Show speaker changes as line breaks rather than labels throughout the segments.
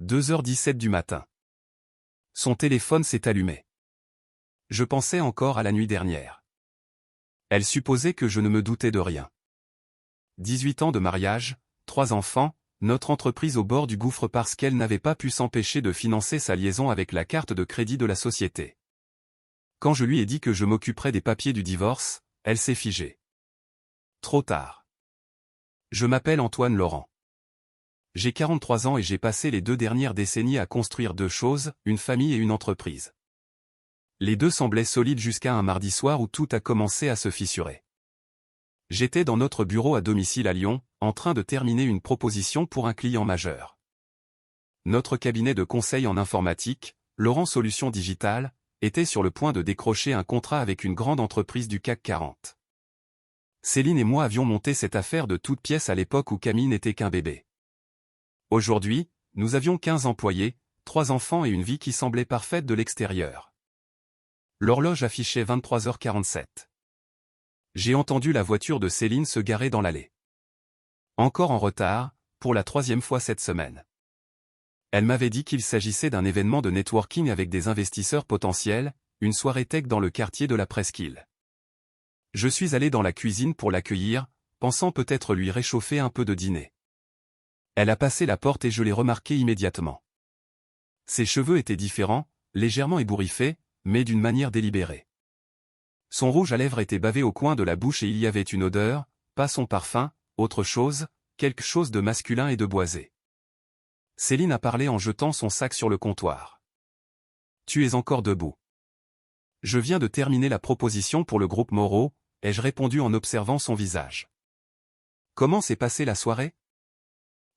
2h17 du matin. Son téléphone s'est allumé. Je pensais encore à la nuit dernière. Elle supposait que je ne me doutais de rien. 18 ans de mariage, 3 enfants, notre entreprise au bord du gouffre parce qu'elle n'avait pas pu s'empêcher de financer sa liaison avec la carte de crédit de la société. Quand je lui ai dit que je m'occuperais des papiers du divorce, elle s'est figée. Trop tard. Je m'appelle Antoine Laurent. J'ai 43 ans et j'ai passé les 2 dernières décennies à construire 2 choses, une famille et une entreprise. Les 2 semblaient solides jusqu'à un mardi soir où tout a commencé à se fissurer. J'étais dans notre bureau à domicile à Lyon, en train de terminer une proposition pour un client majeur. Notre cabinet de conseil en informatique, Laurent Solutions Digitales, était sur le point de décrocher un contrat avec une grande entreprise du CAC 40. Céline et moi avions monté cette affaire de toutes pièces à l'époque où Camille n'était qu'un bébé. Aujourd'hui, nous avions 15 employés, 3 enfants et une vie qui semblait parfaite de l'extérieur. L'horloge affichait 23h47. J'ai entendu la voiture de Céline se garer dans l'allée. Encore en retard, pour la 3e fois cette semaine. Elle m'avait dit qu'il s'agissait d'un événement de networking avec des investisseurs potentiels, une soirée tech dans le quartier de la Presqu'île. Je suis allé dans la cuisine pour l'accueillir, pensant peut-être lui réchauffer un peu de dîner. Elle a passé la porte et je l'ai remarqué immédiatement. Ses cheveux étaient différents, légèrement ébouriffés, mais d'une manière délibérée. Son rouge à lèvres était bavé au coin de la bouche et il y avait une odeur, pas son parfum, autre chose, quelque chose de masculin et de boisé. Céline a parlé en jetant son sac sur le comptoir. « Tu es encore debout. » « Je viens de terminer la proposition pour le groupe Moreau, ai-je répondu en observant son visage. « Comment s'est passée la soirée ? »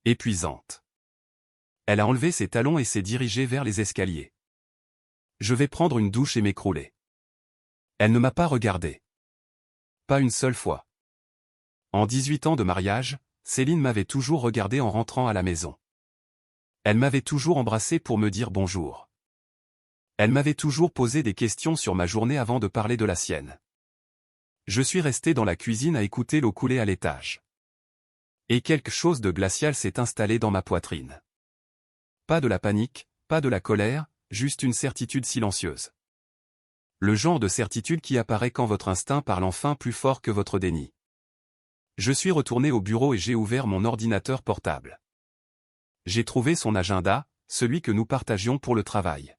Épuisante. Elle a enlevé ses talons et s'est dirigée vers les escaliers. « Je vais prendre une douche et m'écrouler. » Elle ne m'a pas regardé. Pas une seule fois. En 18 ans de mariage, Céline m'avait toujours regardé en rentrant à la maison. Elle m'avait toujours embrassé pour me dire bonjour. Elle m'avait toujours posé des questions sur ma journée avant de parler de la sienne. Je suis resté dans la cuisine à écouter l'eau couler à l'étage. Et quelque chose de glacial s'est installé dans ma poitrine. Pas de la panique, pas de la colère, juste une certitude silencieuse. Le genre de certitude qui apparaît quand votre instinct parle enfin plus fort que votre déni. Je suis retourné au bureau et j'ai ouvert mon ordinateur portable. J'ai trouvé son agenda, celui que nous partagions pour le travail.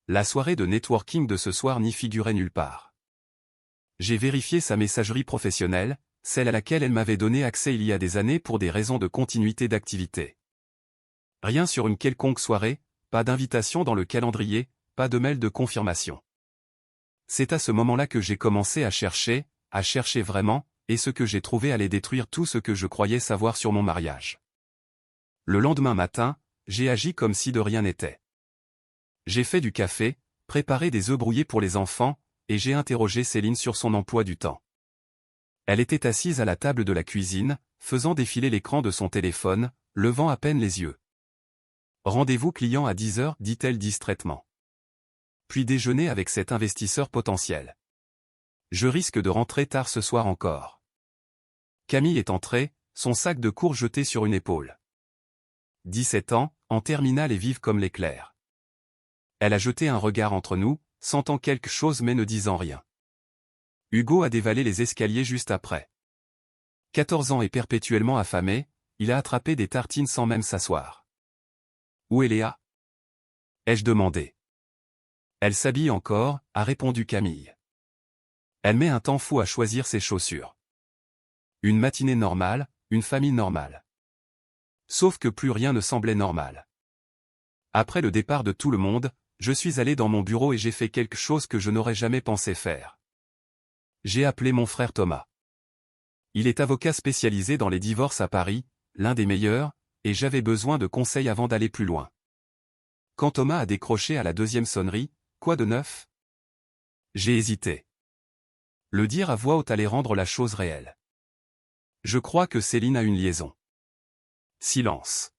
La soirée de networking de ce soir n'y figurait nulle part. J'ai vérifié sa messagerie professionnelle, celle à laquelle elle m'avait donné accès il y a des années pour des raisons de continuité d'activité. Rien sur une quelconque soirée, pas d'invitation dans le calendrier, pas de mail de confirmation. C'est à ce moment-là que j'ai commencé à chercher vraiment, et ce que j'ai trouvé allait détruire tout ce que je croyais savoir sur mon mariage. Le lendemain matin, j'ai agi comme si de rien n'était. J'ai fait du café, préparé des œufs brouillés pour les enfants, et j'ai interrogé Céline sur son emploi du temps. Elle était assise à la table de la cuisine, faisant défiler l'écran de son téléphone, levant à peine les yeux. « Rendez-vous client à 10h, dit-elle distraitement. Puis déjeuner avec cet investisseur potentiel. Je risque de rentrer tard ce soir encore. » Camille est entrée, son sac de cours jeté sur une épaule. 17 ans, en terminale et vive comme l'éclair. Elle a jeté un regard entre nous, sentant quelque chose mais ne disant rien. Hugo a dévalé les escaliers juste après. 14 ans et perpétuellement affamé, il a attrapé des tartines sans même s'asseoir. « Où est Léa ?» ai-je demandé. « Elle s'habille encore », a répondu Camille. Elle met un temps fou à choisir ses chaussures. Une matinée normale, une famille normale. Sauf que plus rien ne semblait normal. Après le départ de tout le monde, je suis allé dans mon bureau et j'ai fait quelque chose que je n'aurais jamais pensé faire. J'ai appelé mon frère Thomas. Il est avocat spécialisé dans les divorces à Paris, l'un des meilleurs, et j'avais besoin de conseils avant d'aller plus loin. Quand Thomas a décroché à la 2e sonnerie, « Quoi de neuf ?» J'ai hésité. Le dire à voix haute allait rendre la chose réelle. Je crois que Céline a une liaison. Silence.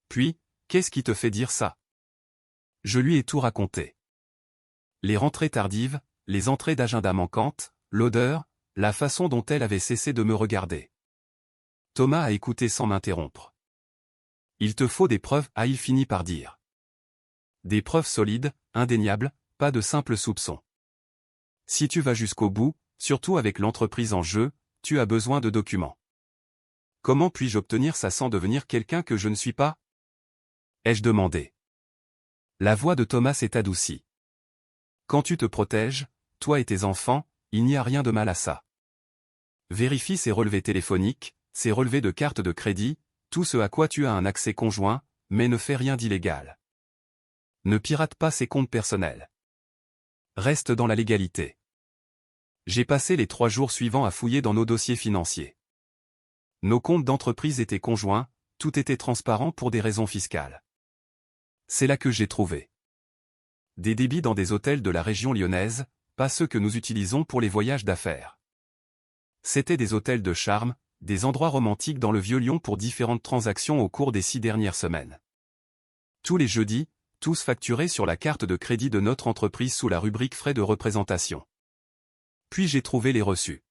Puis, qu'est-ce qui te fait dire ça ? Je lui ai tout raconté. Les rentrées tardives, les entrées d'agenda manquantes, l'odeur, la façon dont elle avait cessé de me regarder. Thomas a écouté sans m'interrompre. Il te faut des preuves, a-t-il fini par dire. Des preuves solides, indéniables, pas de simples soupçons. Si tu vas jusqu'au bout, surtout avec l'entreprise en jeu, tu as besoin de documents. Comment puis-je obtenir ça sans devenir quelqu'un que je ne suis pas? Ai-je demandé. La voix de Thomas s'est adoucie. Quand tu te protèges, toi et tes enfants, il n'y a rien de mal à ça. Vérifie ses relevés téléphoniques, ses relevés de carte de crédit, tout ce à quoi tu as un accès conjoint, mais ne fais rien d'illégal. Ne pirate pas ses comptes personnels. Reste dans la légalité. J'ai passé les 3 jours suivants à fouiller dans nos dossiers financiers. Nos comptes d'entreprise étaient conjoints, tout était transparent pour des raisons fiscales. C'est là que j'ai trouvé des débits dans des hôtels de la région lyonnaise, pas ceux que nous utilisons pour les voyages d'affaires. C'étaient des hôtels de charme, des endroits romantiques dans le vieux Lyon pour différentes transactions au cours des 6 dernières semaines. Tous les jeudis, tous facturés sur la carte de crédit de notre entreprise sous la rubrique frais de représentation. Puis j'ai trouvé les reçus.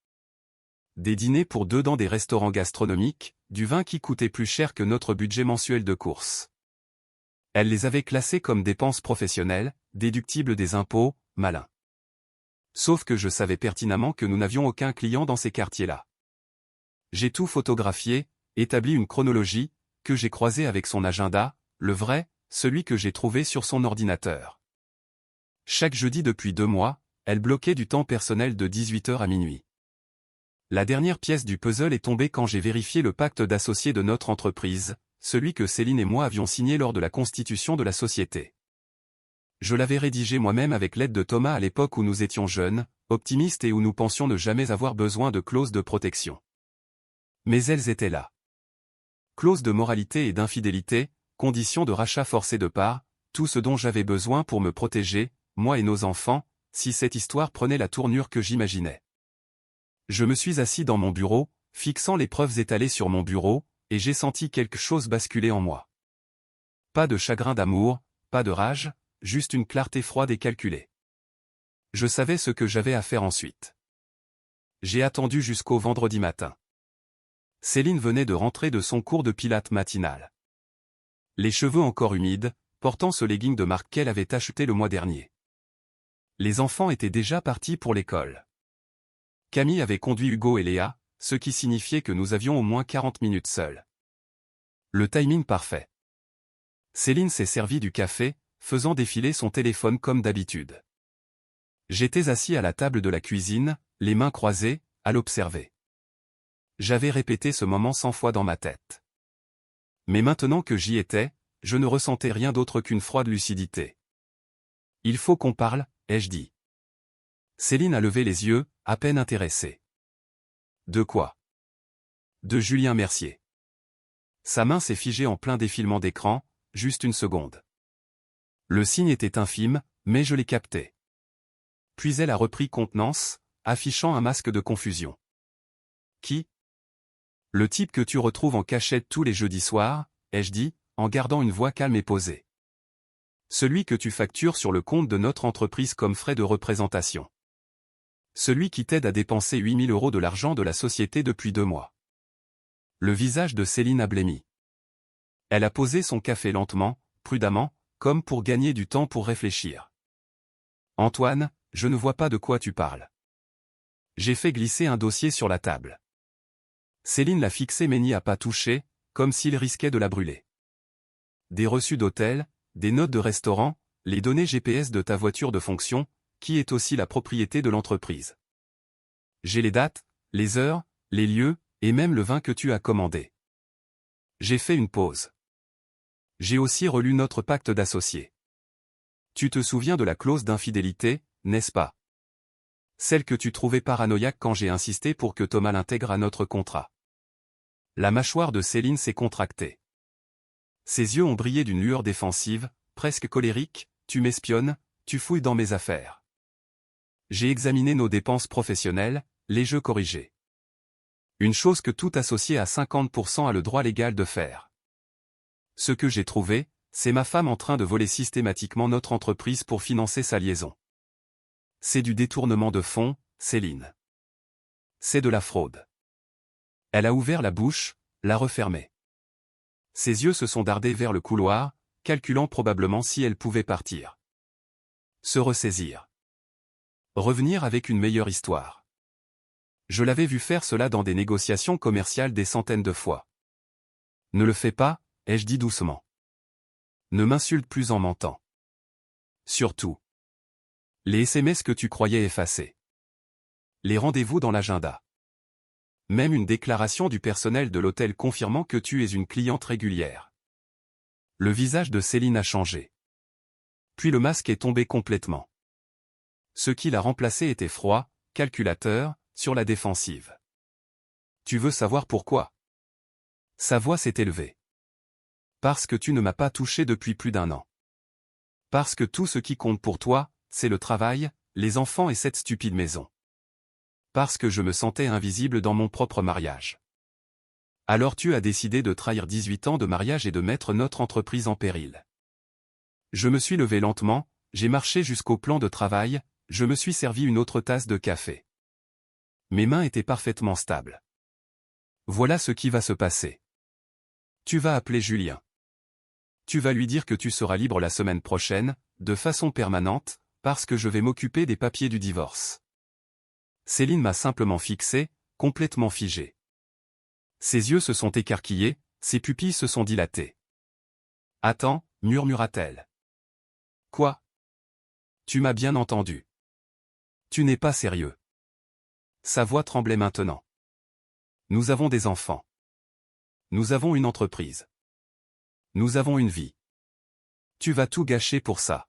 Des dîners pour 2 dans des restaurants gastronomiques, du vin qui coûtait plus cher que notre budget mensuel de courses. Elle les avait classés comme dépenses professionnelles, déductibles des impôts, malin. Sauf que je savais pertinemment que nous n'avions aucun client dans ces quartiers-là. J'ai tout photographié, établi une chronologie, que j'ai croisée avec son agenda, le vrai, celui que j'ai trouvé sur son ordinateur. Chaque jeudi depuis 2 mois, elle bloquait du temps personnel de 18h à minuit. La dernière pièce du puzzle est tombée quand j'ai vérifié le pacte d'associés de notre entreprise, celui que Céline et moi avions signé lors de la constitution de la société. Je l'avais rédigé moi-même avec l'aide de Thomas à l'époque où nous étions jeunes, optimistes et où nous pensions ne jamais avoir besoin de clauses de protection. Mais elles étaient là. Clauses de moralité et d'infidélité, conditions de rachat forcé de parts, tout ce dont j'avais besoin pour me protéger, moi et nos enfants, si cette histoire prenait la tournure que j'imaginais. Je me suis assis dans mon bureau, fixant les preuves étalées sur mon bureau, et j'ai senti quelque chose basculer en moi. Pas de chagrin d'amour, pas de rage, juste une clarté froide et calculée. Je savais ce que j'avais à faire ensuite. J'ai attendu jusqu'au vendredi matin. Céline venait de rentrer de son cours de pilates matinal. Les cheveux encore humides, portant ce legging de marque qu'elle avait acheté le mois dernier. Les enfants étaient déjà partis pour l'école. Camille avait conduit Hugo et Léa, ce qui signifiait que nous avions au moins 40 minutes seuls. Le timing parfait. Céline s'est servie du café, faisant défiler son téléphone comme d'habitude. J'étais assis à la table de la cuisine, les mains croisées, à l'observer. J'avais répété ce moment 100 fois dans ma tête. Mais maintenant que j'y étais, je ne ressentais rien d'autre qu'une froide lucidité. Il faut qu'on parle, ai-je dit. Céline a levé les yeux, à peine intéressée. De quoi? De Julien Mercier. Sa main s'est figée en plein défilement d'écran, juste une seconde. Le signe était infime, mais je l'ai capté. Puis elle a repris contenance, affichant un masque de confusion. Qui? Le type que tu retrouves en cachette tous les jeudis soirs, ai-je dit, en gardant une voix calme et posée. Celui que tu factures sur le compte de notre entreprise comme frais de représentation. Celui qui t'aide à dépenser 8 000 € de l'argent de la société depuis 2 mois. Le visage de Céline a blêmi. Elle a posé son café lentement, prudemment, comme pour gagner du temps pour réfléchir. Antoine, je ne vois pas de quoi tu parles. J'ai fait glisser un dossier sur la table. Céline l'a fixé mais n'y a pas touché, comme s'il risquait de la brûler. Des reçus d'hôtel, des notes de restaurant, les données GPS de ta voiture de fonction, qui est aussi la propriété de l'entreprise. J'ai les dates, les heures, les lieux, et même le vin que tu as commandé. J'ai fait une pause. J'ai aussi relu notre pacte d'associés. Tu te souviens de la clause d'infidélité, n'est-ce pas? Celle que tu trouvais paranoïaque quand j'ai insisté pour que Thomas l'intègre à notre contrat. La mâchoire de Céline s'est contractée. Ses yeux ont brillé d'une lueur défensive, presque colérique, tu m'espionnes, tu fouilles dans mes affaires. J'ai examiné nos dépenses professionnelles, les jeux corrigés. Une chose que tout associé à 50% a le droit légal de faire. Ce que j'ai trouvé, c'est ma femme en train de voler systématiquement notre entreprise pour financer sa liaison. C'est du détournement de fonds, Céline. C'est de la fraude. Elle a ouvert la bouche, l'a refermée. Ses yeux se sont dardés vers le couloir, calculant probablement si elle pouvait partir. Se ressaisir. Revenir avec une meilleure histoire. Je l'avais vu faire cela dans des négociations commerciales des centaines de fois. Ne le fais pas, ai-je dit doucement. Ne m'insulte plus en mentant. Surtout. Les SMS que tu croyais effacés. Les rendez-vous dans l'agenda. Même une déclaration du personnel de l'hôtel confirmant que tu es une cliente régulière. Le visage de Céline a changé. Puis le masque est tombé complètement. Ce qui l'a remplacé était froid, calculateur, sur la défensive. Tu veux savoir pourquoi? Sa voix s'est élevée. Parce que tu ne m'as pas touché depuis plus d'1 an. Parce que tout ce qui compte pour toi, c'est le travail, les enfants et cette stupide maison. Parce que je me sentais invisible dans mon propre mariage. Alors tu as décidé de trahir 18 ans de mariage et de mettre notre entreprise en péril. Je me suis levé lentement, j'ai marché jusqu'au plan de travail, je me suis servi une autre tasse de café. Mes mains étaient parfaitement stables. Voilà ce qui va se passer. Tu vas appeler Julien. Tu vas lui dire que tu seras libre la semaine prochaine, de façon permanente, parce que je vais m'occuper des papiers du divorce. Céline m'a simplement fixé, complètement figé. Ses yeux se sont écarquillés, ses pupilles se sont dilatées. Attends, murmura-t-elle. Quoi? Tu m'as bien entendu. Tu n'es pas sérieux. Sa voix tremblait maintenant. Nous avons des enfants. Nous avons une entreprise. Nous avons une vie. Tu vas tout gâcher pour ça.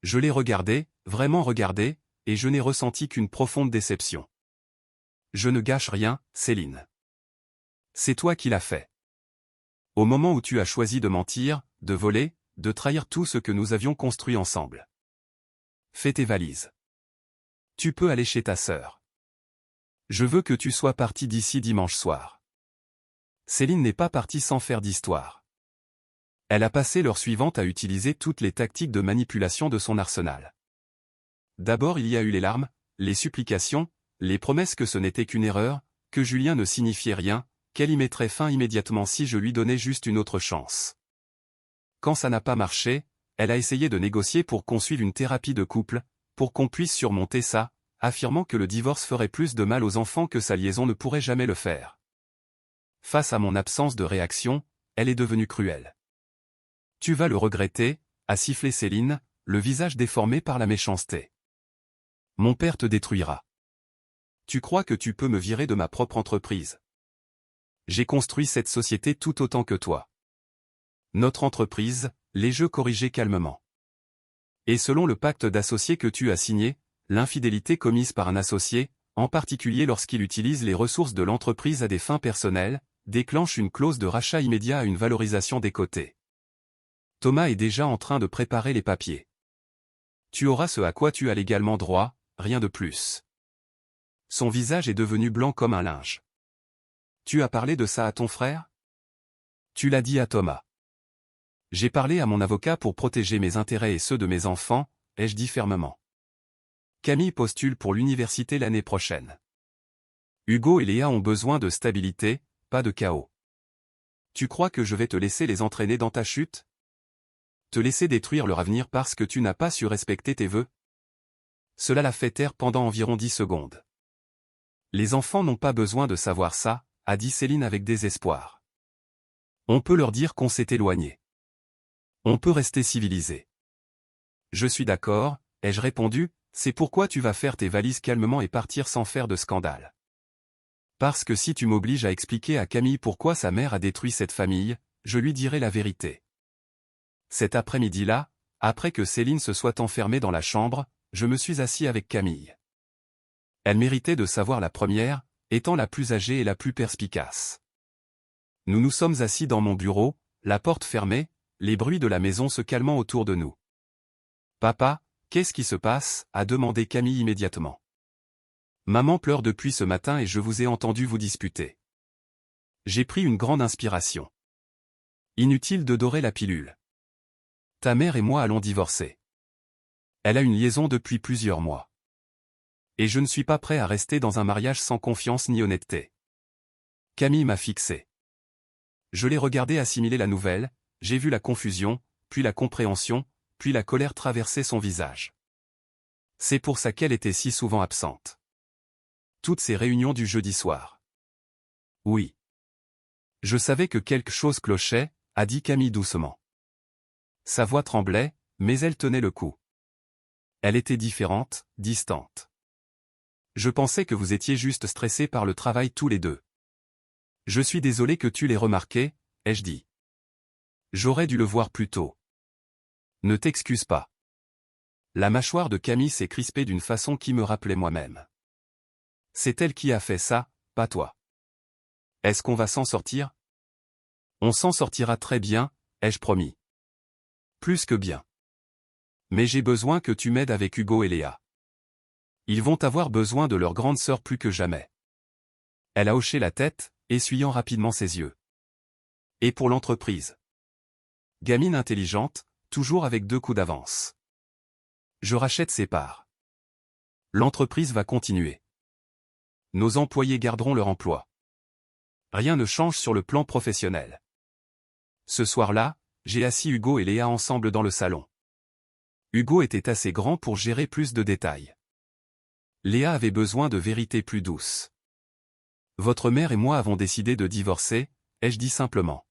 Je l'ai regardé, vraiment regardé, et je n'ai ressenti qu'une profonde déception. Je ne gâche rien, Céline. C'est toi qui l'as fait. Au moment où tu as choisi de mentir, de voler, de trahir tout ce que nous avions construit ensemble. Fais tes valises. Tu peux aller chez ta sœur. Je veux que tu sois parti d'ici dimanche soir. Céline n'est pas partie sans faire d'histoire. Elle a passé l'heure suivante à utiliser toutes les tactiques de manipulation de son arsenal. D'abord il y a eu les larmes, les supplications, les promesses que ce n'était qu'une erreur, que Julien ne signifiait rien, qu'elle y mettrait fin immédiatement si je lui donnais juste une autre chance. Quand ça n'a pas marché, elle a essayé de négocier pour qu'on suive une thérapie de couple, pour qu'on puisse surmonter ça, affirmant que le divorce ferait plus de mal aux enfants que sa liaison ne pourrait jamais le faire. Face à mon absence de réaction, elle est devenue cruelle. Tu vas le regretter, a sifflé Céline, le visage déformé par la méchanceté. Mon père te détruira. Tu crois que tu peux me virer de ma propre entreprise? J'ai construit cette société tout autant que toi. Notre entreprise, les jeux corrigés calmement. Et selon le pacte d'associés que tu as signé, l'infidélité commise par un associé, en particulier lorsqu'il utilise les ressources de l'entreprise à des fins personnelles, déclenche une clause de rachat immédiat à une valorisation des cotés. Thomas est déjà en train de préparer les papiers. Tu auras ce à quoi tu as légalement droit, rien de plus. Son visage est devenu blanc comme un linge. Tu as parlé de ça à ton frère? Tu l'as dit à Thomas. J'ai parlé à mon avocat pour protéger mes intérêts et ceux de mes enfants, ai-je dit fermement. Camille postule pour l'université l'année prochaine. Hugo et Léa ont besoin de stabilité, pas de chaos. Tu crois que je vais te laisser les entraîner dans ta chute? Te laisser détruire leur avenir parce que tu n'as pas su respecter tes vœux? Cela l'a fait taire pendant environ 10 secondes. Les enfants n'ont pas besoin de savoir ça, a dit Céline avec désespoir. On peut leur dire qu'on s'est éloigné. On peut rester civilisé. Je suis d'accord, ai-je répondu, c'est pourquoi tu vas faire tes valises calmement et partir sans faire de scandale. Parce que si tu m'obliges à expliquer à Camille pourquoi sa mère a détruit cette famille, je lui dirai la vérité. Cet après-midi-là, après que Céline se soit enfermée dans la chambre, je me suis assis avec Camille. Elle méritait de savoir la première, étant la plus âgée et la plus perspicace. Nous nous sommes assis dans mon bureau, la porte fermée, les bruits de la maison se calmant autour de nous. « Papa, qu'est-ce qui se passe » a demandé Camille immédiatement. « Maman pleure depuis ce matin et je vous ai entendu vous disputer. » J'ai pris une grande inspiration. Inutile de dorer la pilule. Ta mère et moi allons divorcer. Elle a une liaison depuis plusieurs mois. Et je ne suis pas prêt à rester dans un mariage sans confiance ni honnêteté. Camille m'a fixé. Je l'ai regardé assimiler la nouvelle, j'ai vu la confusion, puis la compréhension, puis la colère traverser son visage. C'est pour ça qu'elle était si souvent absente. Toutes ces réunions du jeudi soir. Oui. Je savais que quelque chose clochait, a dit Camille doucement. Sa voix tremblait, mais elle tenait le coup. Elle était différente, distante. Je pensais que vous étiez juste stressés par le travail tous les deux. Je suis désolé que tu l'aies remarqué, ai-je dit. J'aurais dû le voir plus tôt. Ne t'excuse pas. La mâchoire de Camille s'est crispée d'une façon qui me rappelait moi-même. C'est elle qui a fait ça, pas toi. Est-ce qu'on va s'en sortir? On s'en sortira très bien, ai-je promis. Plus que bien. Mais j'ai besoin que tu m'aides avec Hugo et Léa. Ils vont avoir besoin de leur grande sœur plus que jamais. Elle a hoché la tête, essuyant rapidement ses yeux. Et pour l'entreprise. Gamine intelligente, toujours avec 2 coups d'avance. Je rachète ses parts. L'entreprise va continuer. Nos employés garderont leur emploi. Rien ne change sur le plan professionnel. Ce soir-là, j'ai assis Hugo et Léa ensemble dans le salon. Hugo était assez grand pour gérer plus de détails. Léa avait besoin de vérités plus douces. Votre mère et moi avons décidé de divorcer, ai-je dit simplement.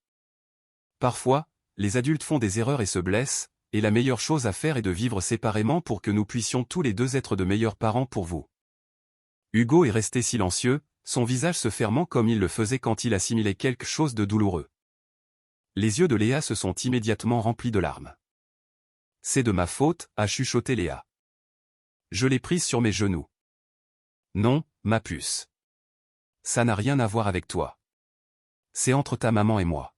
Parfois, les adultes font des erreurs et se blessent, et la meilleure chose à faire est de vivre séparément pour que nous puissions tous les deux être de meilleurs parents pour vous. Hugo est resté silencieux, son visage se fermant comme il le faisait quand il assimilait quelque chose de douloureux. Les yeux de Léa se sont immédiatement remplis de larmes. C'est de ma faute, a chuchoté Léa. Je l'ai prise sur mes genoux. Non, ma puce. Ça n'a rien à voir avec toi. C'est entre ta maman et moi.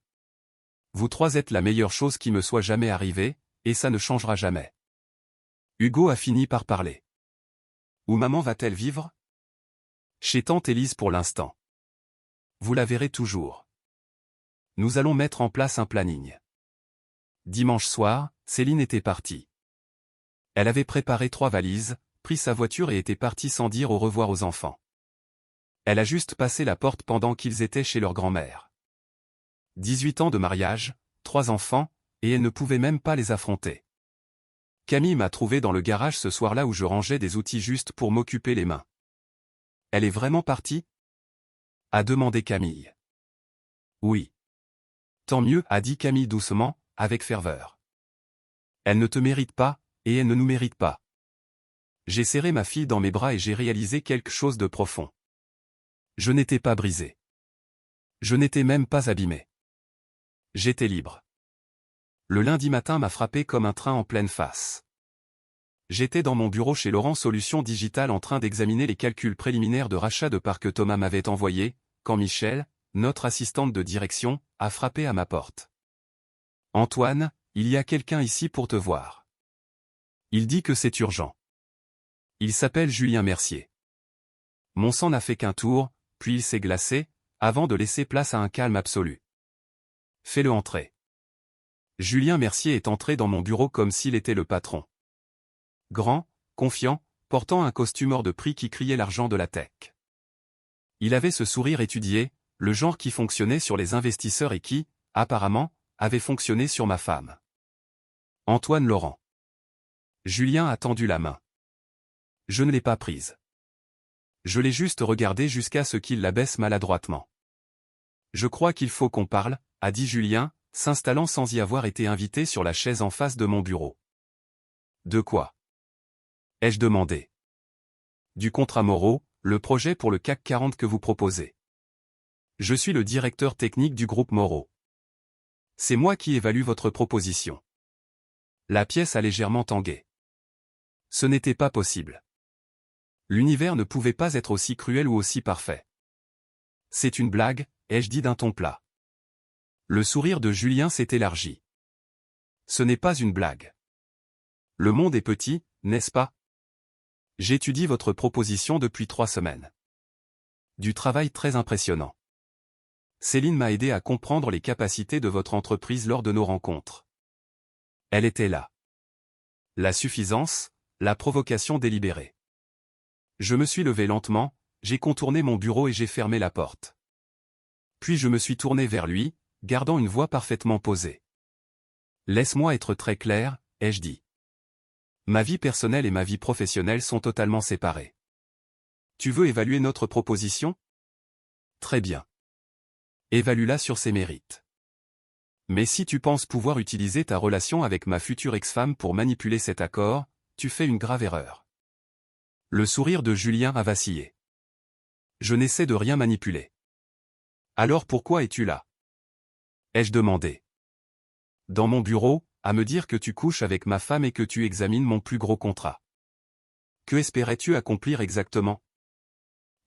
Vous trois êtes la meilleure chose qui me soit jamais arrivée, et ça ne changera jamais. Hugo a fini par parler. Où maman va-t-elle vivre? Chez tante Élise pour l'instant. Vous la verrez toujours. Nous allons mettre en place un planning. Dimanche soir, Céline était partie. Elle avait préparé 3 valises, pris sa voiture et était partie sans dire au revoir aux enfants. Elle a juste passé la porte pendant qu'ils étaient chez leur grand-mère. 18 ans de mariage, 3 enfants, et elle ne pouvait même pas les affronter. Camille m'a trouvé dans le garage ce soir-là où je rangeais des outils juste pour m'occuper les mains. Elle est vraiment partie? A demandé Camille. Oui. Tant mieux, a dit Camille doucement, avec ferveur. Elle ne te mérite pas, et elle ne nous mérite pas. J'ai serré ma fille dans mes bras et j'ai réalisé quelque chose de profond. Je n'étais pas brisé. Je n'étais même pas abîmé. J'étais libre. Le lundi matin m'a frappé comme un train en pleine face. J'étais dans mon bureau chez Laurent Solutions Digitales en train d'examiner les calculs préliminaires de rachat de parts que Thomas m'avait envoyés, quand Michel, notre assistante de direction, a frappé à ma porte. Antoine, il y a quelqu'un ici pour te voir. Il dit que c'est urgent. Il s'appelle Julien Mercier. Mon sang n'a fait qu'un tour, puis il s'est glacé, avant de laisser place à un calme absolu. Fais-le entrer. Julien Mercier est entré dans mon bureau comme s'il était le patron. Grand, confiant, portant un costume hors de prix qui criait l'argent de la tech. Il avait ce sourire étudié, le genre qui fonctionnait sur les investisseurs et qui, apparemment, avait fonctionné sur ma femme. Antoine Laurent. Julien a tendu la main. Je ne l'ai pas prise. Je l'ai juste regardée jusqu'à ce qu'il la baisse maladroitement. Je crois qu'il faut qu'on parle, a dit Julien, s'installant sans y avoir été invité sur la chaise en face de mon bureau. De quoi? Ai-je demandé. Du contrat Moreau, le projet pour le CAC 40 que vous proposez. Je suis le directeur technique du groupe Moreau. C'est moi qui évalue votre proposition. La pièce a légèrement tangué. Ce n'était pas possible. L'univers ne pouvait pas être aussi cruel ou aussi parfait. C'est une blague, ai-je dit d'un ton plat. Le sourire de Julien s'est élargi. Ce n'est pas une blague. Le monde est petit, n'est-ce pas? J'étudie votre proposition depuis 3 semaines. Du travail très impressionnant. Céline m'a aidé à comprendre les capacités de votre entreprise lors de nos rencontres. Elle était là. La suffisance, la provocation délibérée. Je me suis levé lentement, j'ai contourné mon bureau et j'ai fermé la porte. Puis je me suis tourné vers lui, gardant une voix parfaitement posée. Laisse-moi être très clair, ai-je dit. Ma vie personnelle et ma vie professionnelle sont totalement séparées. Tu veux évaluer notre proposition? Très bien. Évalue-la sur ses mérites. Mais si tu penses pouvoir utiliser ta relation avec ma future ex-femme pour manipuler cet accord, tu fais une grave erreur. Le sourire de Julien a vacillé. Je n'essaie de rien manipuler. Alors pourquoi es-tu là? Ai-je demandé. Dans mon bureau, à me dire que tu couches avec ma femme et que tu examines mon plus gros contrat. Que espérais-tu accomplir exactement?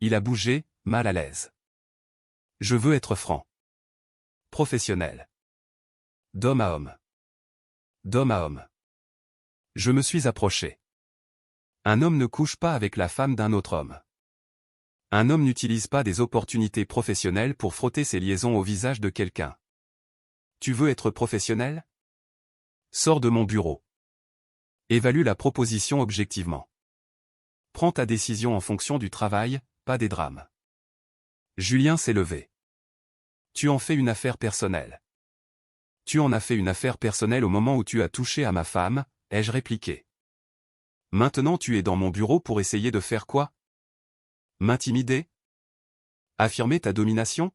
Il a bougé, mal à l'aise. Je veux être franc. Professionnel. D'homme à homme. D'homme à homme. Je me suis approché. Un homme ne couche pas avec la femme d'un autre homme. Un homme n'utilise pas des opportunités professionnelles pour frotter ses liaisons au visage de quelqu'un. Tu veux être professionnel? Sors de mon bureau. Évalue la proposition objectivement. Prends ta décision en fonction du travail, pas des drames. Julien s'est levé. Tu en fais une affaire personnelle. Tu en as fait une affaire personnelle au moment où tu as touché à ma femme, ai-je répliqué. Maintenant tu es dans mon bureau pour essayer de faire quoi? M'intimider? Affirmer ta domination?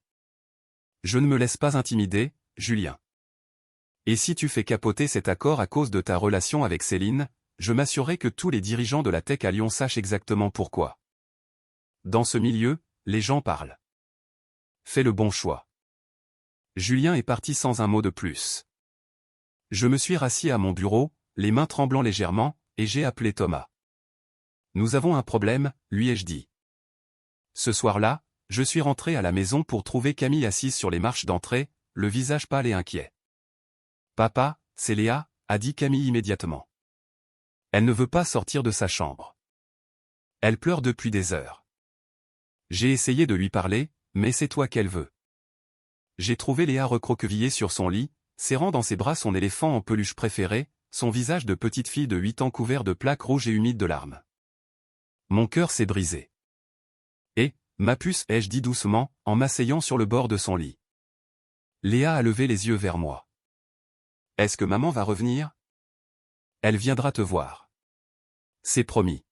Je ne me laisse pas intimider, Julien. Et si tu fais capoter cet accord à cause de ta relation avec Céline, je m'assurerai que tous les dirigeants de la tech à Lyon sachent exactement pourquoi. Dans ce milieu, les gens parlent. Fais le bon choix. Julien est parti sans un mot de plus. Je me suis rassis à mon bureau, les mains tremblant légèrement, et j'ai appelé Thomas. Nous avons un problème, lui ai-je dit. Ce soir-là, je suis rentré à la maison pour trouver Camille assise sur les marches d'entrée, le visage pâle et inquiet. Papa, c'est Léa, a dit Camille immédiatement. Elle ne veut pas sortir de sa chambre. Elle pleure depuis des heures. J'ai essayé de lui parler, mais c'est toi qu'elle veut. J'ai trouvé Léa recroquevillée sur son lit, serrant dans ses bras son éléphant en peluche préféré, son visage de petite fille de 8 ans couvert de plaques rouges et humides de larmes. Mon cœur s'est brisé. Et, ma puce, ai-je dit doucement, en m'asseyant sur le bord de son lit. Léa a levé les yeux vers moi. Est-ce que maman va revenir? Elle viendra te voir. C'est promis.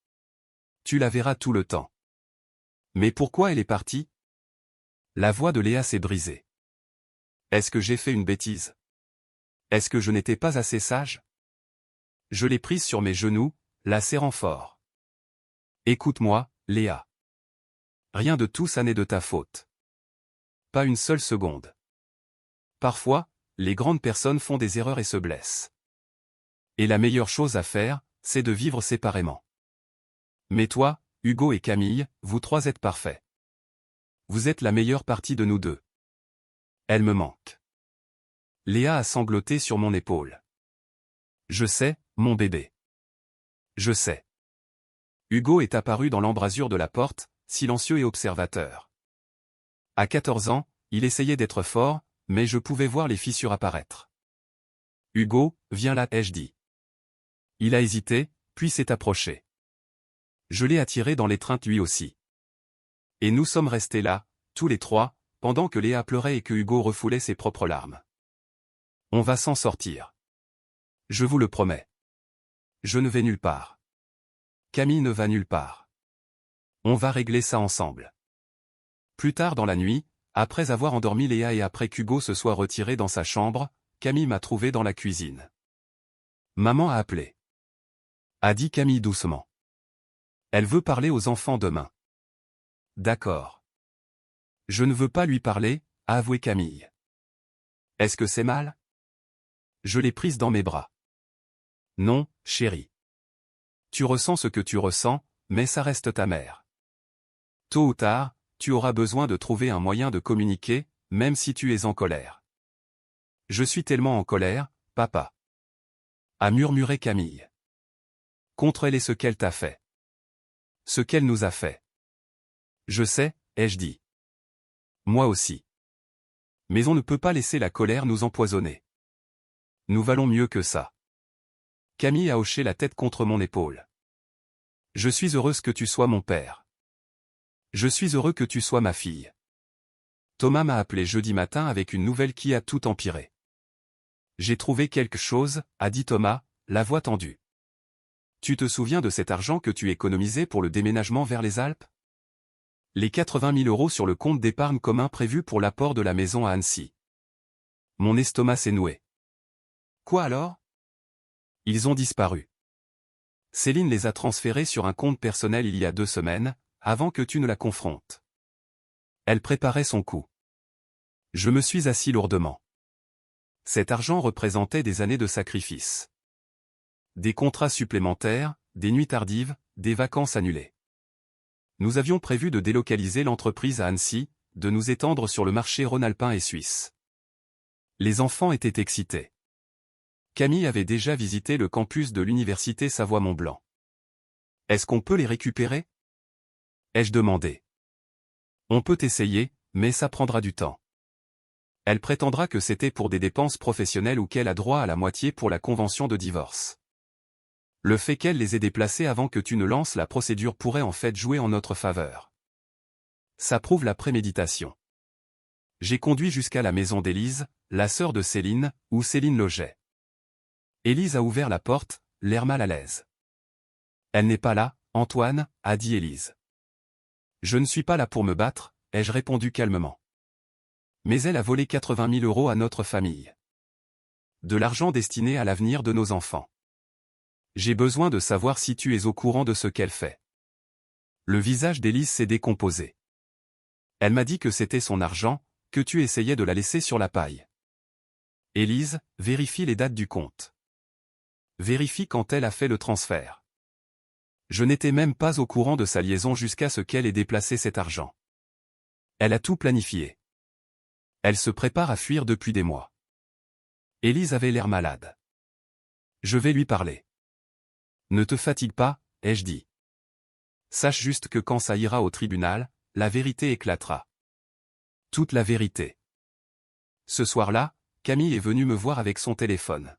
Tu la verras tout le temps. Mais pourquoi elle est partie? La voix de Léa s'est brisée. Est-ce que j'ai fait une bêtise? Est-ce que je n'étais pas assez sage? Je l'ai prise sur mes genoux, la serrant fort. Écoute-moi, Léa. Rien de tout ça n'est de ta faute. Pas une seule seconde. Parfois, les grandes personnes font des erreurs et se blessent. Et la meilleure chose à faire, c'est de vivre séparément. Mais toi, Hugo et Camille, vous trois êtes parfaits. Vous êtes la meilleure partie de nous deux. Elle me manque. Léa a sangloté sur mon épaule. Je sais, mon bébé. Je sais. Hugo est apparu dans l'embrasure de la porte, silencieux et observateur. À 14 ans, il essayait d'être fort, mais je pouvais voir les fissures apparaître. Hugo, viens là, ai-je dit. Il a hésité, puis s'est approché. Je l'ai attiré dans l'étreinte lui aussi. Et nous sommes restés là, tous les trois, pendant que Léa pleurait et que Hugo refoulait ses propres larmes. On va s'en sortir. Je vous le promets. Je ne vais nulle part. Camille ne va nulle part. On va régler ça ensemble. Plus tard dans la nuit, après avoir endormi Léa et après qu'Hugo se soit retiré dans sa chambre, Camille m'a trouvé dans la cuisine. Maman a appelé. A dit Camille doucement. Elle veut parler aux enfants demain. D'accord. Je ne veux pas lui parler, a avoué Camille. Est-ce que c'est mal? Je l'ai prise dans mes bras. Non, chérie. Tu ressens ce que tu ressens, mais ça reste ta mère. Tôt ou tard, tu auras besoin de trouver un moyen de communiquer, même si tu es en colère. Je suis tellement en colère, papa. A murmuré Camille. Contre elle et ce qu'elle t'a fait. Ce qu'elle nous a fait. Je sais, ai-je dit. Moi aussi. Mais on ne peut pas laisser la colère nous empoisonner. Nous valons mieux que ça. Camille a hoché la tête contre mon épaule. Je suis heureuse que tu sois mon père. Je suis heureux que tu sois ma fille. Thomas m'a appelé jeudi matin avec une nouvelle qui a tout empiré. J'ai trouvé quelque chose, a dit Thomas, la voix tendue. Tu te souviens de cet argent que tu économisais pour le déménagement vers les Alpes? Les 80 000 € sur le compte d'épargne commun prévu pour l'apport de la maison à Annecy. Mon estomac s'est noué. Quoi alors? Ils ont disparu. Céline les a transférés sur un compte personnel il y a 2 semaines, avant que tu ne la confrontes. Elle préparait son coup. Je me suis assis lourdement. Cet argent représentait des années de sacrifice. Des contrats supplémentaires, des nuits tardives, des vacances annulées. Nous avions prévu de délocaliser l'entreprise à Annecy, de nous étendre sur le marché rhône-alpin et suisse. Les enfants étaient excités. Camille avait déjà visité le campus de l'université Savoie-Mont-Blanc. Est-ce qu'on peut les récupérer? Ai-je demandé. On peut essayer, mais ça prendra du temps. Elle prétendra que c'était pour des dépenses professionnelles ou qu'elle a droit à la moitié pour la convention de divorce. Le fait qu'elle les ait déplacés avant que tu ne lances la procédure pourrait en fait jouer en notre faveur. Ça prouve la préméditation. J'ai conduit jusqu'à la maison d'Élise, la sœur de Céline, où Céline logeait. Élise a ouvert la porte, l'air mal à l'aise. Elle n'est pas là, Antoine, a dit Élise. Je ne suis pas là pour me battre, ai-je répondu calmement. Mais elle a volé 80 000 € à notre famille. De l'argent destiné à l'avenir de nos enfants. J'ai besoin de savoir si tu es au courant de ce qu'elle fait. Le visage d'Élise s'est décomposé. Elle m'a dit que c'était son argent, que tu essayais de la laisser sur la paille. Élise, vérifie les dates du compte. Vérifie quand elle a fait le transfert. Je n'étais même pas au courant de sa liaison jusqu'à ce qu'elle ait déplacé cet argent. Elle a tout planifié. Elle se prépare à fuir depuis des mois. Élise avait l'air malade. Je vais lui parler. Ne te fatigue pas, ai-je dit. Sache juste que quand ça ira au tribunal, la vérité éclatera. Toute la vérité. Ce soir-là, Camille est venue me voir avec son téléphone.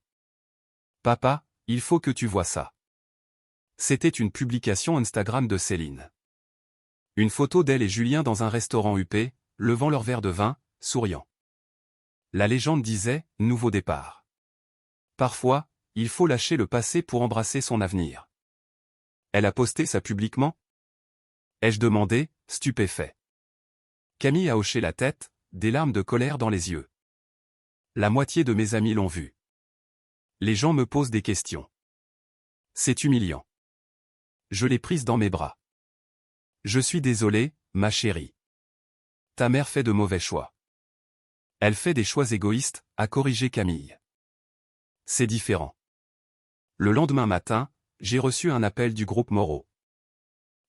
Papa, il faut que tu vois ça. C'était une publication Instagram de Céline. Une photo d'elle et Julien dans un restaurant huppé, levant leur verre de vin, souriant. La légende disait, nouveau départ. Parfois, il faut lâcher le passé pour embrasser son avenir. Elle a posté ça publiquement? Ai-je demandé, stupéfait. Camille a hoché la tête, des larmes de colère dans les yeux. La moitié de mes amis l'ont vu. Les gens me posent des questions. C'est humiliant. Je l'ai prise dans mes bras. Je suis désolé, ma chérie. Ta mère fait de mauvais choix. Elle fait des choix égoïstes, a corrigé Camille. C'est différent. Le lendemain matin, j'ai reçu un appel du groupe Moreau.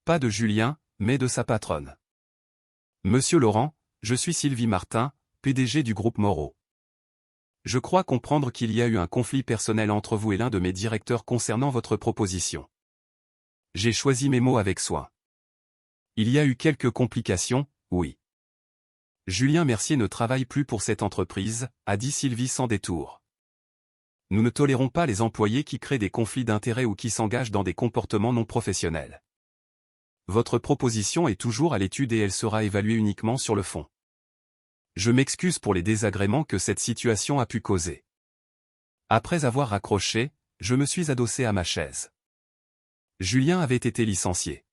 Pas de Julien, mais de sa patronne. Monsieur Laurent, je suis Sylvie Martin, PDG du groupe Moreau. Je crois comprendre qu'il y a eu un conflit personnel entre vous et l'un de mes directeurs concernant votre proposition. J'ai choisi mes mots avec soin. Il y a eu quelques complications, oui. Julien Mercier ne travaille plus pour cette entreprise, a dit Sylvie sans détour. Nous ne tolérons pas les employés qui créent des conflits d'intérêts ou qui s'engagent dans des comportements non professionnels. Votre proposition est toujours à l'étude et elle sera évaluée uniquement sur le fond. Je m'excuse pour les désagréments que cette situation a pu causer. Après avoir raccroché, je me suis adossé à ma chaise. Julien avait été licencié.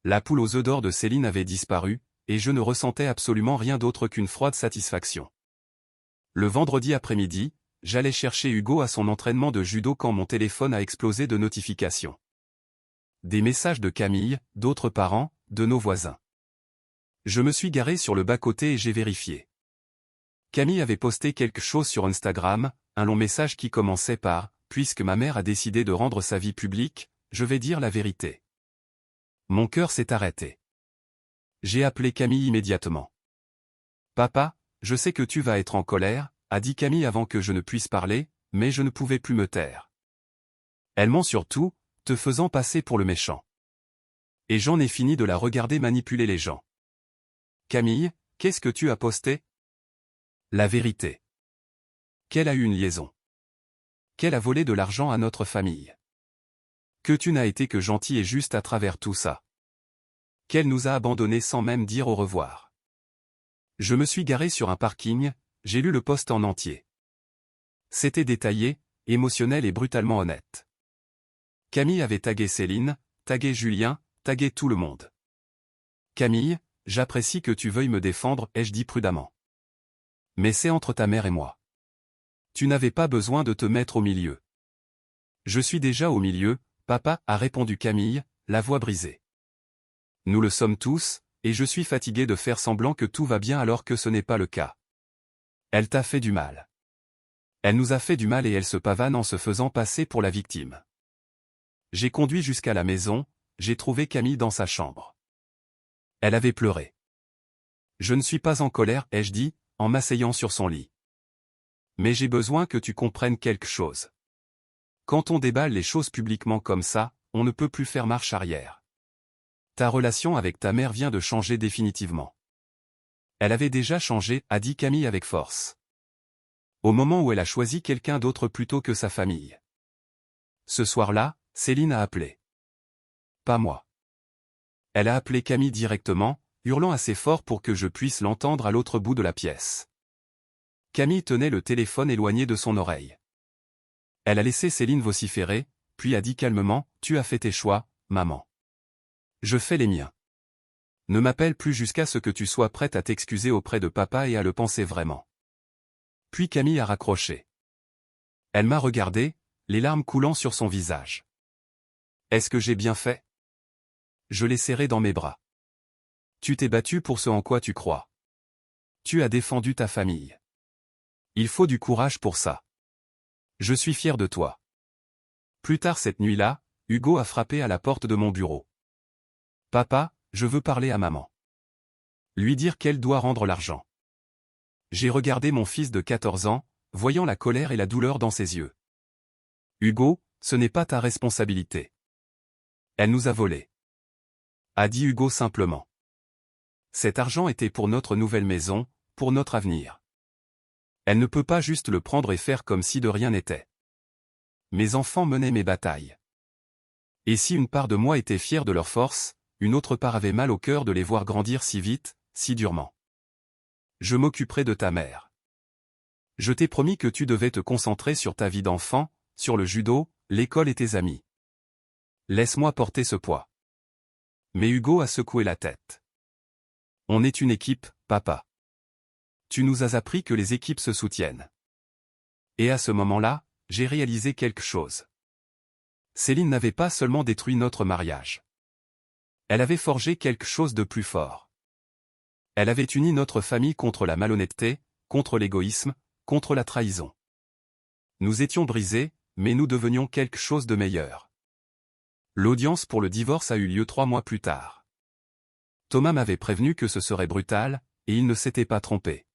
La poule aux œufs d'or de Céline avait disparu, et je ne ressentais absolument rien d'autre qu'une froide satisfaction. Le vendredi après-midi, j'allais chercher Hugo à son entraînement de judo quand mon téléphone a explosé de notifications. Des messages de Camille, d'autres parents, de nos voisins. Je me suis garé sur le bas-côté et j'ai vérifié. Camille avait posté quelque chose sur Instagram, un long message qui commençait par « Puisque ma mère a décidé de rendre sa vie publique, je vais dire la vérité ». Mon cœur s'est arrêté. J'ai appelé Camille immédiatement. « Papa, je sais que tu vas être en colère », a dit Camille avant que je ne puisse parler, mais je ne pouvais plus me taire. Elle ment surtout, te faisant passer pour le méchant. Et j'en ai fini de la regarder manipuler les gens. Camille, qu'est-ce que tu as posté? La vérité. Qu'elle a eu une liaison. Qu'elle a volé de l'argent à notre famille. Que tu n'as été que gentil et juste à travers tout ça. Qu'elle nous a abandonnés sans même dire au revoir. Je me suis garé sur un parking, j'ai lu le post en entier. C'était détaillé, émotionnel et brutalement honnête. Camille avait tagué Céline, tagué Julien, tagué tout le monde. Camille, j'apprécie que tu veuilles me défendre, ai-je dit prudemment. Mais c'est entre ta mère et moi. Tu n'avais pas besoin de te mettre au milieu. Je suis déjà au milieu, papa, a répondu Camille, la voix brisée. Nous le sommes tous, et je suis fatigué de faire semblant que tout va bien alors que ce n'est pas le cas. Elle t'a fait du mal. Elle nous a fait du mal et elle se pavane en se faisant passer pour la victime. J'ai conduit jusqu'à la maison, j'ai trouvé Camille dans sa chambre. Elle avait pleuré. Je ne suis pas en colère, ai-je dit, en m'asseyant sur son lit. Mais j'ai besoin que tu comprennes quelque chose. Quand on déballe les choses publiquement comme ça, on ne peut plus faire marche arrière. Ta relation avec ta mère vient de changer définitivement. Elle avait déjà changé, a dit Camille avec force. Au moment où elle a choisi quelqu'un d'autre plutôt que sa famille. Ce soir-là, Céline a appelé. Pas moi. Elle a appelé Camille directement, hurlant assez fort pour que je puisse l'entendre à l'autre bout de la pièce. Camille tenait le téléphone éloigné de son oreille. Elle a laissé Céline vociférer, puis a dit calmement, « Tu as fait tes choix, maman. Je fais les miens. Ne m'appelle plus jusqu'à ce que tu sois prête à t'excuser auprès de papa et à le penser vraiment. » Puis Camille a raccroché. Elle m'a regardé, les larmes coulant sur son visage. Est-ce que j'ai bien fait? Je l'ai serré dans mes bras. Tu t'es battu pour ce en quoi tu crois. Tu as défendu ta famille. Il faut du courage pour ça. Je suis fier de toi. Plus tard cette nuit-là, Hugo a frappé à la porte de mon bureau. Papa, je veux parler à maman. Lui dire qu'elle doit rendre l'argent. J'ai regardé mon fils de 14 ans, voyant la colère et la douleur dans ses yeux. Hugo, ce n'est pas ta responsabilité. Elle nous a volés. A dit Hugo simplement. Cet argent était pour notre nouvelle maison, pour notre avenir. Elle ne peut pas juste le prendre et faire comme si de rien n'était. Mes enfants menaient mes batailles. Et si une part de moi était fière de leur force, une autre part avait mal au cœur de les voir grandir si vite, si durement. Je m'occuperai de ta mère. Je t'ai promis que tu devais te concentrer sur ta vie d'enfant, sur le judo, l'école et tes amis. Laisse-moi porter ce poids. Mais Hugo a secoué la tête. On est une équipe, papa. Tu nous as appris que les équipes se soutiennent. Et à ce moment-là, j'ai réalisé quelque chose. Céline n'avait pas seulement détruit notre mariage. Elle avait forgé quelque chose de plus fort. Elle avait uni notre famille contre la malhonnêteté, contre l'égoïsme, contre la trahison. Nous étions brisés, mais nous devenions quelque chose de meilleur. L'audience pour le divorce a eu lieu 3 mois plus tard. Thomas m'avait prévenu que ce serait brutal, et il ne s'était pas trompé.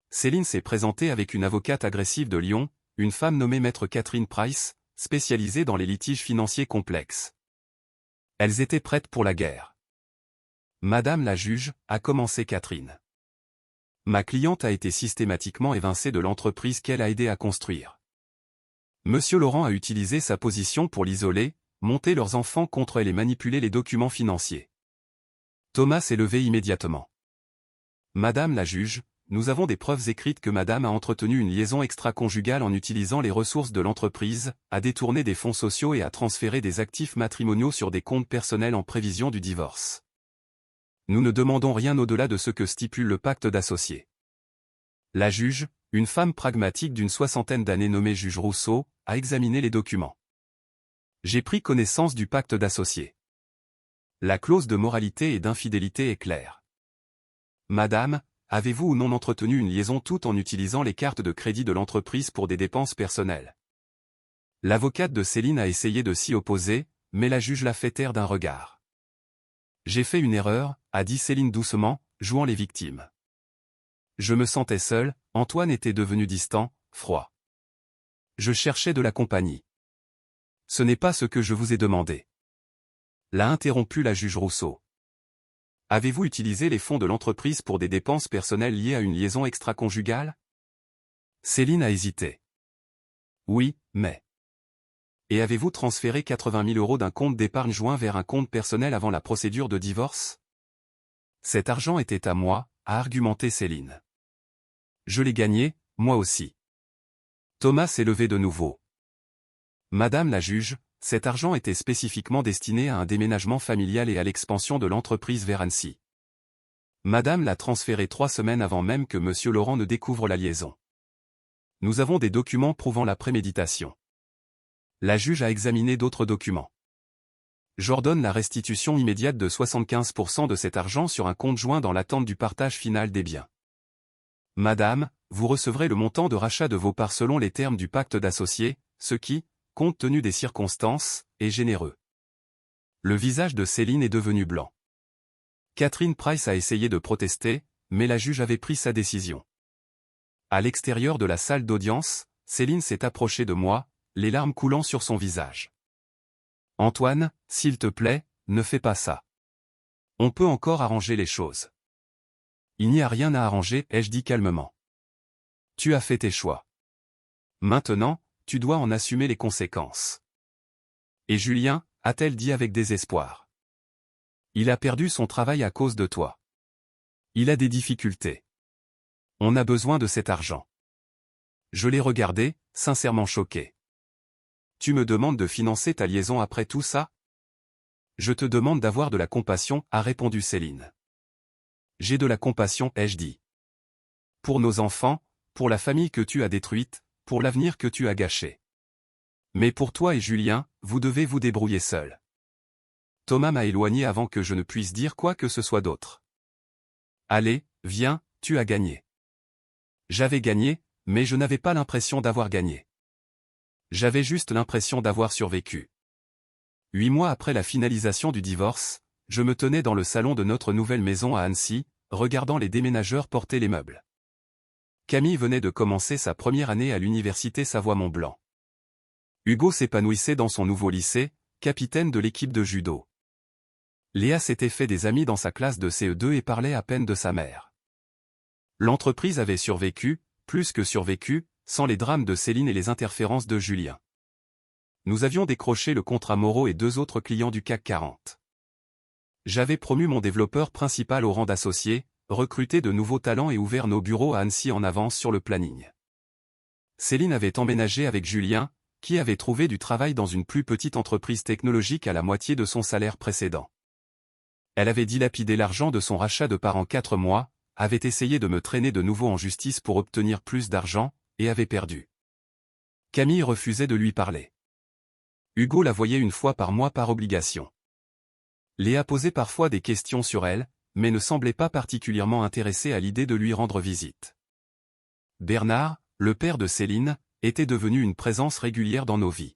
Céline s'est présentée avec une avocate agressive de Lyon, une femme nommée Maître Catherine Price, spécialisée dans les litiges financiers complexes. Elles étaient prêtes pour la guerre. Madame la juge, a commencé Catherine. Ma cliente a été systématiquement évincée de l'entreprise qu'elle a aidé à construire. Monsieur Laurent a utilisé sa position pour l'isoler, monter leurs enfants contre elle et manipuler les documents financiers. Thomas s'est levé immédiatement. Madame la juge, nous avons des preuves écrites que madame a entretenu une liaison extra-conjugale en utilisant les ressources de l'entreprise, a détourné des fonds sociaux et a transféré des actifs matrimoniaux sur des comptes personnels en prévision du divorce. Nous ne demandons rien au-delà de ce que stipule le pacte d'associés. La juge, une femme pragmatique d'une 60aine d'années nommée juge Rousseau, a examiné les documents. J'ai pris connaissance du pacte d'associés. La clause de moralité et d'infidélité est claire. Madame, avez-vous ou non entretenu une liaison tout en utilisant les cartes de crédit de l'entreprise pour des dépenses personnelles? L'avocate de Céline a essayé de s'y opposer, mais la juge l'a fait taire d'un regard. J'ai fait une erreur, a dit Céline doucement, jouant les victimes. Je me sentais seul, Antoine était devenu distant, froid. Je cherchais de la compagnie. Ce n'est pas ce que je vous ai demandé. L'a interrompu la juge Rousseau. Avez-vous utilisé les fonds de l'entreprise pour des dépenses personnelles liées à une liaison extra-conjugale? Céline a hésité. Oui, mais... Et avez-vous transféré 80 000 € d'un compte d'épargne joint vers un compte personnel avant la procédure de divorce? Cet argent était à moi, a argumenté Céline. Je l'ai gagné, moi aussi. Thomas s'est levé de nouveau. Madame la juge, cet argent était spécifiquement destiné à un déménagement familial et à l'expansion de l'entreprise vers Annecy. Madame l'a transféré 3 semaines avant même que Monsieur Laurent ne découvre la liaison. Nous avons des documents prouvant la préméditation. La juge a examiné d'autres documents. J'ordonne la restitution immédiate de 75% de cet argent sur un compte joint dans l'attente du partage final des biens. Madame, vous recevrez le montant de rachat de vos parts selon les termes du pacte d'associés, ce qui, compte tenu des circonstances, est généreux. Le visage de Céline est devenu blanc. Catherine Price a essayé de protester, mais la juge avait pris sa décision. À l'extérieur de la salle d'audience, Céline s'est approchée de moi, les larmes coulant sur son visage. « Antoine, s'il te plaît, ne fais pas ça. On peut encore arranger les choses. » « Il n'y a rien à arranger, ai-je dit calmement. Tu as fait tes choix. Maintenant, tu dois en assumer les conséquences. » Et Julien, a-t-elle dit avec désespoir. Il a perdu son travail à cause de toi. Il a des difficultés. On a besoin de cet argent. Je l'ai regardé, sincèrement choqué. Tu me demandes de financer ta liaison après tout ça? Je te demande d'avoir de la compassion, a répondu Céline. J'ai de la compassion, ai-je dit. Pour nos enfants, pour la famille que tu as détruite, pour l'avenir que tu as gâché. Mais pour toi et Julien, vous devez vous débrouiller seuls. Thomas m'a éloigné avant que je ne puisse dire quoi que ce soit d'autre. Allez, viens, tu as gagné. J'avais gagné, mais je n'avais pas l'impression d'avoir gagné. J'avais juste l'impression d'avoir survécu. 8 mois après la finalisation du divorce, je me tenais dans le salon de notre nouvelle maison à Annecy, regardant les déménageurs porter les meubles. Camille venait de commencer sa première année à l'université Savoie-Mont-Blanc. Hugo s'épanouissait dans son nouveau lycée, capitaine de l'équipe de judo. Léa s'était fait des amis dans sa classe de CE2 et parlait à peine de sa mère. L'entreprise avait survécu, plus que survécu, sans les drames de Céline et les interférences de Julien. Nous avions décroché le contrat Moreau et 2 autres clients du CAC 40. J'avais promu mon développeur principal au rang d'associé, recruté de nouveaux talents et ouvert nos bureaux à Annecy en avance sur le planning. Céline avait emménagé avec Julien, qui avait trouvé du travail dans une plus petite entreprise technologique à la moitié de son salaire précédent. Elle avait dilapidé l'argent de son rachat de parts en 4 mois, avait essayé de me traîner de nouveau en justice pour obtenir plus d'argent, et avait perdu. Camille refusait de lui parler. Hugo la voyait une fois par mois par obligation. Léa posait parfois des questions sur elle, mais ne semblait pas particulièrement intéressée à l'idée de lui rendre visite. Bernard, le père de Céline, était devenu une présence régulière dans nos vies.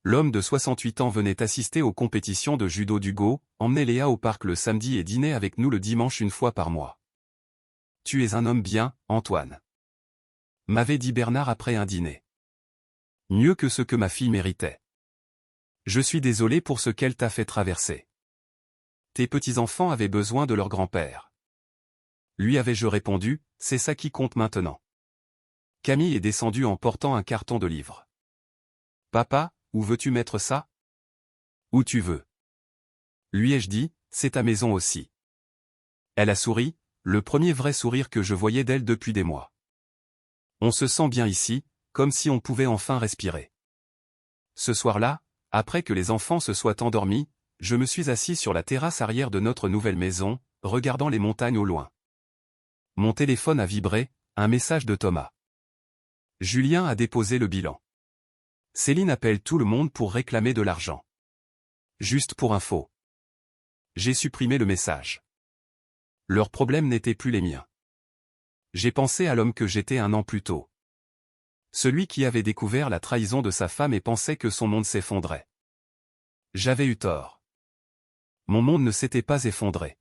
L'homme de 68 ans venait assister aux compétitions de judo d'Hugo, emmenait Léa au parc le samedi et dînait avec nous le dimanche une fois par mois. « Tu es un homme bien, Antoine. » m'avait dit Bernard après un dîner. Mieux que ce que ma fille méritait. Je suis désolé pour ce qu'elle t'a fait traverser. Tes petits-enfants avaient besoin de leur grand-père. Lui avais-je répondu, c'est ça qui compte maintenant. Camille est descendue en portant un carton de livres. Papa, où veux-tu mettre ça? Où tu veux. Lui ai-je dit, c'est ta maison aussi. Elle a souri, le premier vrai sourire que je voyais d'elle depuis des mois. On se sent bien ici, comme si on pouvait enfin respirer. Ce soir-là, après que les enfants se soient endormis, je me suis assis sur la terrasse arrière de notre nouvelle maison, regardant les montagnes au loin. Mon téléphone a vibré, un message de Thomas. Julien a déposé le bilan. Céline appelle tout le monde pour réclamer de l'argent. Juste pour info. J'ai supprimé le message. Leurs problèmes n'étaient plus les miens. J'ai pensé à l'homme que j'étais 1 an plus tôt. Celui qui avait découvert la trahison de sa femme et pensait que son monde s'effondrait. J'avais eu tort. Mon monde ne s'était pas effondré.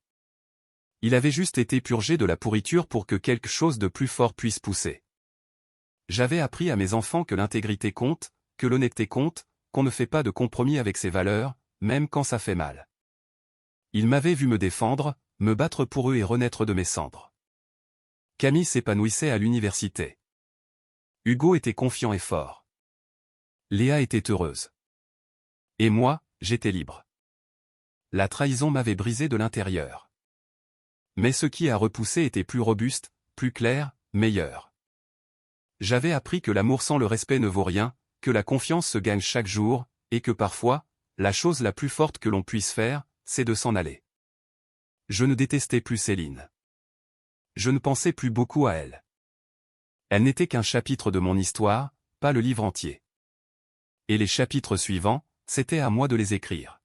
Il avait juste été purgé de la pourriture pour que quelque chose de plus fort puisse pousser. J'avais appris à mes enfants que l'intégrité compte, que l'honnêteté compte, qu'on ne fait pas de compromis avec ses valeurs, même quand ça fait mal. Ils m'avaient vu me défendre, me battre pour eux et renaître de mes cendres. Camille s'épanouissait à l'université. Hugo était confiant et fort. Léa était heureuse. Et moi, j'étais libre. La trahison m'avait brisé de l'intérieur. Mais ce qui a repoussé était plus robuste, plus clair, meilleur. J'avais appris que l'amour sans le respect ne vaut rien, que la confiance se gagne chaque jour, et que parfois, la chose la plus forte que l'on puisse faire, c'est de s'en aller. Je ne détestais plus Céline. Je ne pensais plus beaucoup à elle. Elle n'était qu'un chapitre de mon histoire, pas le livre entier. Et les chapitres suivants, c'était à moi de les écrire.